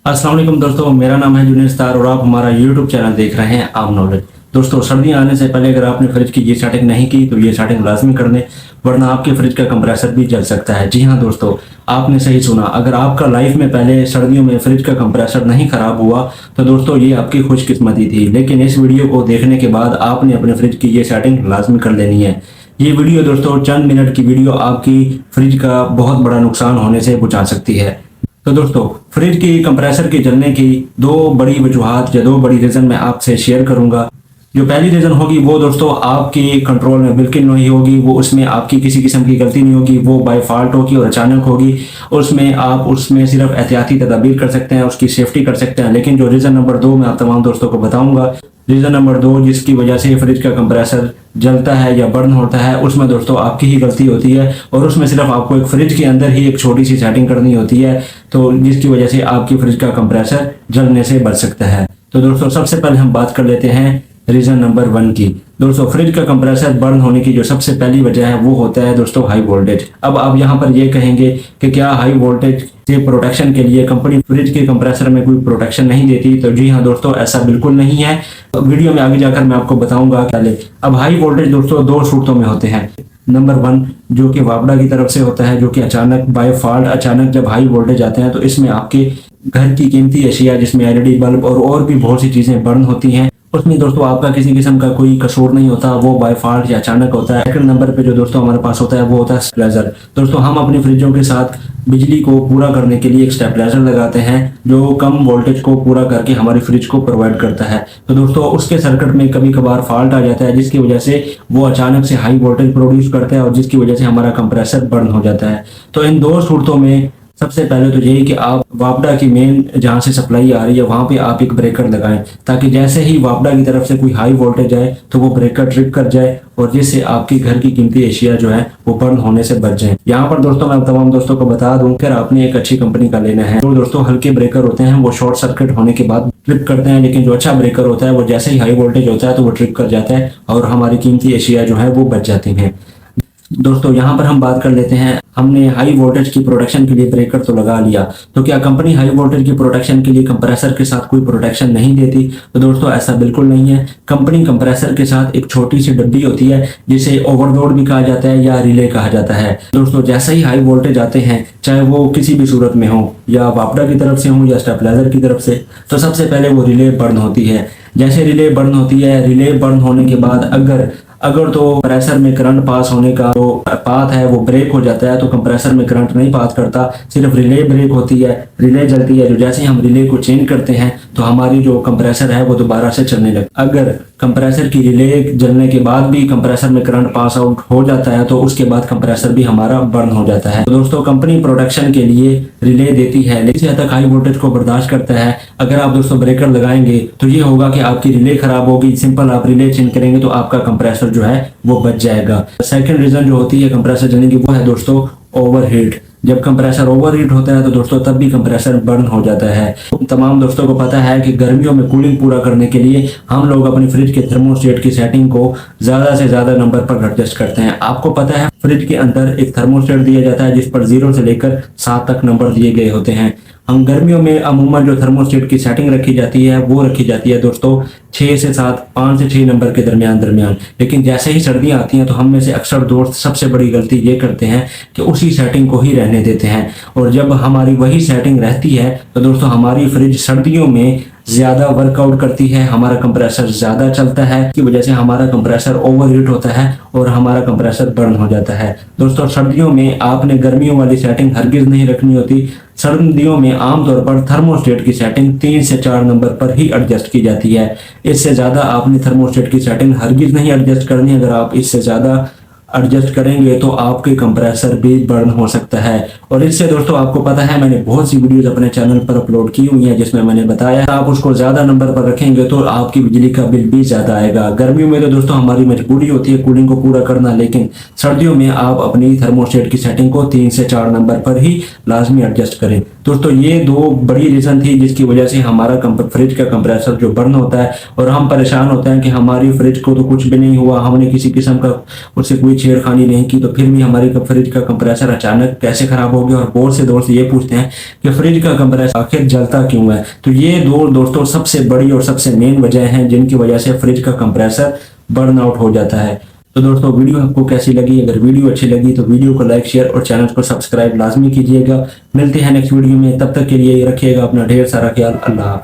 अस्सलाम वालेकुम दोस्तों, मेरा नाम है जुनेद स्टार और आप हमारा यूट्यूब चैनल देख रहे हैं आम नॉलेज। दोस्तों, सर्दियां आने से पहले अगर आपने फ्रिज की ये सेटिंग नहीं की तो ये सेटिंग लाजमी कर दें, वरना आपके फ्रिज का कंप्रेसर भी जल सकता है। जी हाँ दोस्तों, आपने सही सुना। अगर आपका लाइफ में पहले सर्दियों में फ्रिज का कंप्रेसर नहीं खराब हुआ तो दोस्तों ये आपकी खुशकिस्मती थी, लेकिन इस वीडियो को देखने के बाद आपने अपने फ्रिज की ये सेटिंग लाजमी कर लेनी है। ये वीडियो दोस्तों चंद मिनट की वीडियो आपकी फ्रिज का बहुत बड़ा नुकसान होने से बचा सकती है। तो दोस्तों, फ्रिज की कंप्रेसर के जलने की दो बड़ी वजूहात या दो बड़ी रीज़न मैं आपसे शेयर करूंगा। जो पहली रीज़न होगी वो दोस्तों आपके कंट्रोल में बिल्कुल नहीं होगी, वो उसमें आपकी किसी किस्म की गलती नहीं होगी, वो बाय फॉल्ट होगी और अचानक होगी। उसमें आप उसमें सिर्फ एहतियाती तदाबीर कर सकते हैं, उसकी सेफ्टी कर सकते हैं। लेकिन जो रीज़न नंबर 2 मैं आप तमाम दोस्तों को बताऊंगा, रीज़न नंबर 2 जिसकी वजह से फ्रिज का कंप्रेसर जलता है या बर्न होता है, उसमें दोस्तों आपकी ही गलती होती है और उसमें सिर्फ आपको एक फ्रिज के अंदर ही एक छोटी सी सेटिंग करनी होती है, तो जिसकी वजह से आपकी फ्रिज का कंप्रेसर जलने से बच सकता है। तो दोस्तों, सबसे पहले हम बात कर लेते हैं रीज़न नंबर 1 की। दोस्तों, फ्रिज का कंप्रेसर बर्न होने की जो सबसे पहली वजह है वो होता है दोस्तों हाई वोल्टेज। अब आप यहाँ पर ये कहेंगे कि क्या हाई वोल्टेज से प्रोटेक्शन के लिए कंपनी फ्रिज के कंप्रेसर में कोई प्रोटेक्शन नहीं देती? तो जी हाँ दोस्तों, ऐसा बिल्कुल नहीं है। वीडियो में आगे जाकर मैं आपको बताऊंगा। पहले अब हाई वोल्टेज दोस्तों दो सूरतों में होते हैं। नंबर 1 जो कि वापडा की तरफ से होता है, जो कि अचानक बाय फॉल्ट अचानक जब हाई वोल्टेज आते हैं तो इसमें आपके घर की कीमती अशिया जिसमें एलईडी बल्ब और भी बहुत सी चीजें बर्न होती हैं, उसमें दोस्तों आपका किसी किस्म का कोई कसूर नहीं होता, वो बाय फॉल्ट या अचानक होता है। सेकंड नंबर पे जो दोस्तों हमारे पास होता है वो होता है स्टेबलाइजर। दोस्तों, हम अपनी फ्रिजों के साथ बिजली को पूरा करने के लिए एक स्टेबलाइजर लगाते हैं जो कम वोल्टेज को पूरा करके हमारी फ्रिज को प्रोवाइड करता है। तो दोस्तों उसके सर्किट में कभी कभार फॉल्ट आ जाता है, जिसकी वजह से वो अचानक से हाई वोल्टेज प्रोड्यूस करता है और जिसकी वजह से हमारा कंप्रेसर बर्न हो जाता है। तो इन दो सूरतों में सबसे पहले तो यही कि आप वापडा की मेन जहां से सप्लाई आ रही है वहां पे आप एक ब्रेकर लगाएं, ताकि जैसे ही वापडा की तरफ से कोई हाई वोल्टेज आए तो वो ब्रेकर ट्रिप कर जाए और जिससे आपके घर की कीमती एशिया जो है वो बर्न होने से बच जाए। यहाँ पर दोस्तों मैं तमाम दोस्तों को बता दूं, फिर आपने एक अच्छी कंपनी का लेना है। जो दोस्तों हल्के ब्रेकर होते हैं वो शॉर्ट सर्किट होने के बाद ट्रिप करते हैं, लेकिन जो अच्छा ब्रेकर होता है वो जैसे ही हाई वोल्टेज होता है तो वो ट्रिप कर जाता है और हमारी कीमती एशिया जो है वो बच जाती है। दोस्तों, यहाँ पर हम बात कर लेते हैं, हमने हाई वोल्टेज की प्रोटेक्शन के लिए ब्रेकर तो लगा लिया, तो क्या कंपनी हाई वोल्टेज की प्रोटेक्शन के लिए कंप्रेसर के साथ कोई प्रोटेक्शन नहीं देती? तो दोस्तों ऐसा बिल्कुल नहीं है। कंपनी कंप्रेसर के साथ एक छोटी सी डब्बी होती है जिसे ओवरलोड भी कहा जाता है या रिले कहा जाता है। दोस्तों, जैसे ही हाई वोल्टेज आते हैं, चाहे वो किसी भी सूरत में हो, या वापडा की तरफ से हो या स्टेबलाइजर की तरफ से, तो सबसे पहले वो रिले बर्न होती है। जैसे रिले बर्न होती है, रिले बर्न होने के बाद अगर तो कंप्रेसर में करंट पास होने का जो पाथ है वो ब्रेक हो जाता है, तो कंप्रेसर में करंट नहीं पास करता, सिर्फ रिले ब्रेक होती है, रिले जलती है। जो जैसे ही हम रिले को चेंज करते हैं तो हमारी जो कंप्रेसर है वो दोबारा से चलने लगता है। अगर कंप्रेसर की रिले जलने के बाद भी कंप्रेसर में करंट पास आउट हो जाता है तो उसके बाद कंप्रेसर भी हमारा बर्न हो जाता है। तो दोस्तों कंपनी प्रोटेक्शन के लिए रिले देती है, लेकिन इसी हद तक हाई वोल्टेज को बर्दाश्त करता है। अगर आप दोस्तों ब्रेकर लगाएंगे तो ये होगा कि आपकी रिले खराब होगी, सिंपल आप रिले चेंज करेंगे तो आपका कंप्रेसर जो है वो बच जाएगा। सेकंड रीजन जो होती है कंप्रेसर जलने की वो है दोस्तों ओवरहीट। जब कंप्रेसर ओवरहीट होता है तो दोस्तों तब भी कंप्रेसर बर्न हो जाता है। तमाम दोस्तों को पता है कि गर्मियों में कूलिंग पूरा करने के लिए हम लोग अपनी फ्रिज के थर्मोस्टेट की सेटिंग को ज्यादा से ज्यादा नंबर पर एडजस्ट करते हैं। आपको पता है फ्रिज के अंदर एक थर्मोस्टेट दिया जाता है जिस पर 0 से लेकर 7 तक नंबर दिए गए होते हैं। हम गर्मियों में अमूमन जो थर्मोस्टेट की सेटिंग रखी जाती है वो रखी जाती है दोस्तों 6 से 7, 5 से 6 नंबर के दरमियान। लेकिन जैसे ही सर्दियां आती हैं तो हम में से अक्सर दोस्त सबसे बड़ी गलती ये करते हैं कि उसी सेटिंग को ही रहने देते हैं, और जब हमारी वही सेटिंग रहती है तो दोस्तों हमारी फ्रिज सर्दियों में ज्यादा वर्कआउट करती है, हमारा कंप्रेसर ज्यादा चलता है, की वजह से हमारा कंप्रेसर ओवरहीट होता है और हमारा कंप्रेसर बर्न हो जाता है। दोस्तों सर्दियों में आपने गर्मियों वाली सेटिंग हरगिज नहीं रखनी होती। सर्दियों में आमतौर पर थर्मोस्टेट की सेटिंग 3 से 4 नंबर पर ही एडजस्ट की जाती है। इससे ज्यादा आपने थर्मोस्टेट की सेटिंग हरगिज नहीं एडजस्ट करनी। अगर आप इससे ज्यादा एडजस्ट करेंगे तो आपके कंप्रेसर भी बर्न हो सकता है। और इससे दोस्तों आपको पता है मैंने बहुत सी वीडियोस अपने चैनल पर अपलोड की हुई हैं जिसमें मैंने बताया आप उसको ज्यादा नंबर पर रखेंगे तो आपकी बिजली का बिल भी ज्यादा आएगा। गर्मियों में तो दोस्तों हमारी मजबूरी होती है कूलिंग को पूरा करना, लेकिन सर्दियों में आप अपनी थर्मोस्टेट की सेटिंग को 3 से 4 नंबर पर ही लाजमी एडजस्ट करें। दोस्तों ये दो बड़ी रीज़न थी जिसकी वजह से हमारा फ्रिज का कंप्रेसर जो बर्न होता है और हम परेशान होते हैं कि हमारी फ्रिज को तो कुछ भी नहीं हुआ, हमने किसी किस्म का उससे कोई छेड़खानी नहीं की, तो फिर भी हमारी फ्रिज का कंप्रेसर अचानक कैसे खराब हो गया। और बहुत से ये पूछते हैं कि फ्रिज का कंप्रेसर आखिर जलता क्यों है। तो ये दो दोस्तों सबसे बड़ी और सबसे मेन वजह है जिनकी वजह से फ्रिज का कंप्रेसर बर्न आउट हो जाता है। तो दोस्तों वीडियो आपको कैसी लगी? अगर वीडियो अच्छी लगी तो वीडियो को लाइक, शेयर और चैनल को सब्सक्राइब लाजमी कीजिएगा। मिलते हैं नेक्स्ट वीडियो में, तब तक के लिए रखिएगा अपना ढेर सारा ख्याल। अल्लाह।